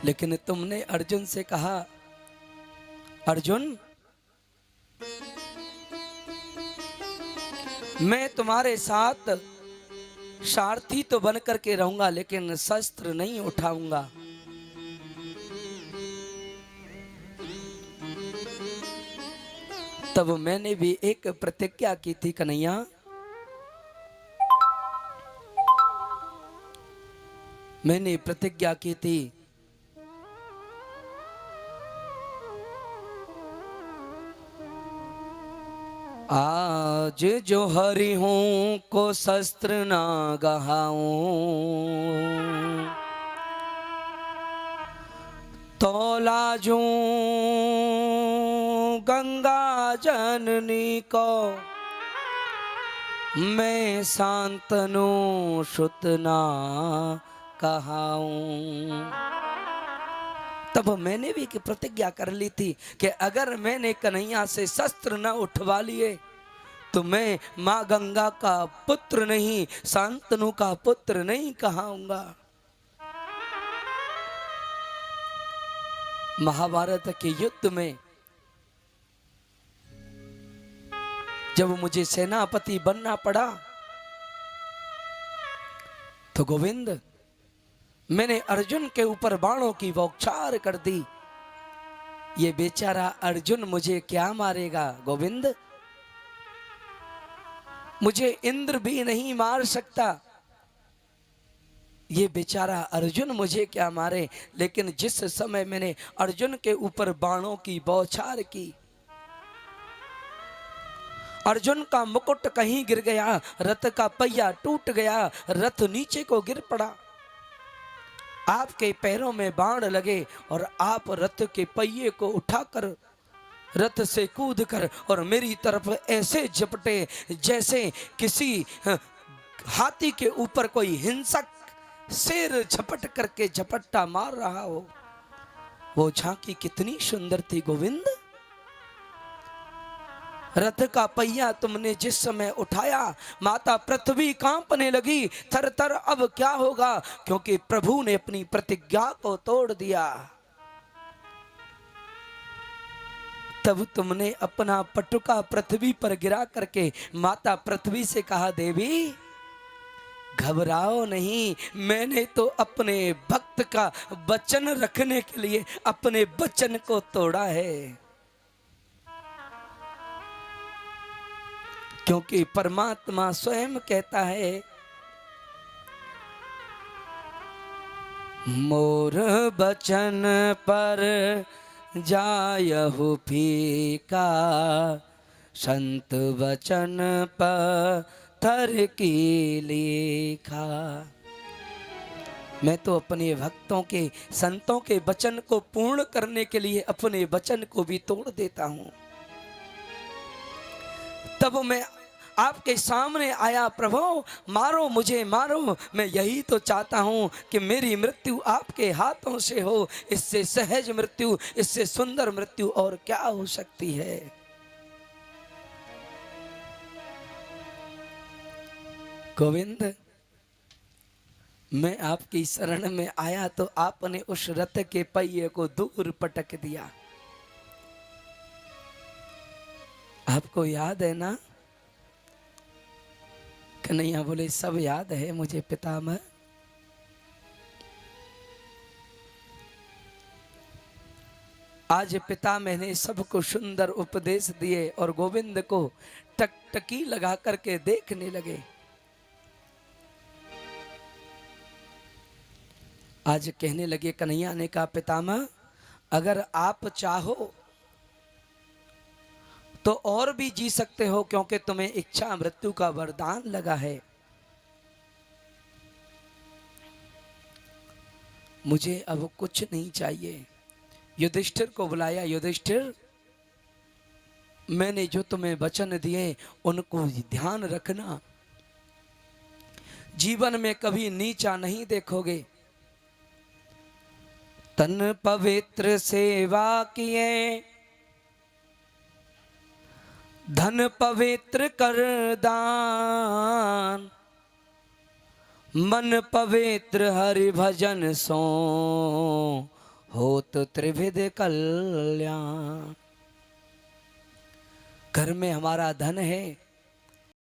लेकिन तुमने अर्जुन से कहा, अर्जुन मैं तुम्हारे साथ सारथी तो बन करके रहूंगा लेकिन शस्त्र नहीं उठाऊंगा। तब मैंने भी एक प्रतिज्ञा की थी कन्हैया, मैंने प्रतिज्ञा की थी आज जो हरि हूं को शस्त्र ना गहाऊं, तो लाजूं गंगा जननी को मैं शांतनु सुत ना कहाऊं। तब मैंने भी एक प्रतिज्ञा कर ली थी कि अगर मैंने कन्हैया से शस्त्र न उठवा लिए तो मैं माँ गंगा का पुत्र नहीं, शांतनु का पुत्र नहीं कहाऊंगा। महाभारत के युद्ध में जब मुझे सेनापति बनना पड़ा तो गोविंद मैंने अर्जुन के ऊपर बाणों की बौछार कर दी। ये बेचारा अर्जुन मुझे क्या मारेगा गोविंद, मुझे इंद्र भी नहीं मार सकता, ये बेचारा अर्जुन मुझे क्या मारे। लेकिन जिस समय मैंने अर्जुन के ऊपर बाणों की बौछार की, अर्जुन का मुकुट कहीं गिर गया, रथ का पहिया टूट गया, रथ नीचे को गिर पड़ा, आपके पैरों में बाण लगे और आप रथ के पहिए को उठाकर रथ से कूदकर और मेरी तरफ ऐसे झपटे जैसे किसी हाथी के ऊपर कोई हिंसक शेर झपट करके झपट्टा मार रहा हो। वो झांकी कितनी सुंदर थी गोविंद। रथ का पहिया तुमने जिस समय उठाया माता पृथ्वी कांपने लगी, थर थर अब क्या होगा, क्योंकि प्रभु ने अपनी प्रतिज्ञा को तोड़ दिया। तब तुमने अपना पटुका पृथ्वी पर गिरा करके माता पृथ्वी से कहा, देवी घबराओ नहीं, मैंने तो अपने भक्त का वचन रखने के लिए अपने वचन को तोड़ा है। क्योंकि परमात्मा स्वयं कहता है, मोर बचन पर जायहु फीका, संत वचन पत्थर की लेखा। मैं तो अपने भक्तों के संतों के वचन को पूर्ण करने के लिए अपने वचन को भी तोड़ देता हूं। तब मैं आपके सामने आया, प्रभु मारो मुझे मारो, मैं यही तो चाहता हूं कि मेरी मृत्यु आपके हाथों से हो। इससे सहज मृत्यु, इससे सुंदर मृत्यु और क्या हो सकती है। गोविंद मैं आपकी शरण में आया तो आपने उस रथ के पहिए को दूर पटक दिया। आपको याद है ना? कन्हैया बोले, सब याद है मुझे पितामह। आज पितामह ने सबको सुंदर उपदेश दिए और गोविंद को टकटकी लगा करके देखने लगे। आज कहने लगे, कन्हैया ने कहा, पितामह अगर आप चाहो तो और भी जी सकते हो, क्योंकि तुम्हें इच्छा मृत्यु का वरदान लगा है। मुझे अब कुछ नहीं चाहिए। युधिष्ठिर को बुलाया, युधिष्ठिर मैंने जो तुम्हें वचन दिए उनको ध्यान रखना, जीवन में कभी नीचा नहीं देखोगे। तन पवित्र सेवा किए, धन पवित्र कर दान, मन पवित्र हरि भजन सो तो त्रिविध कल्याण। घर में हमारा धन है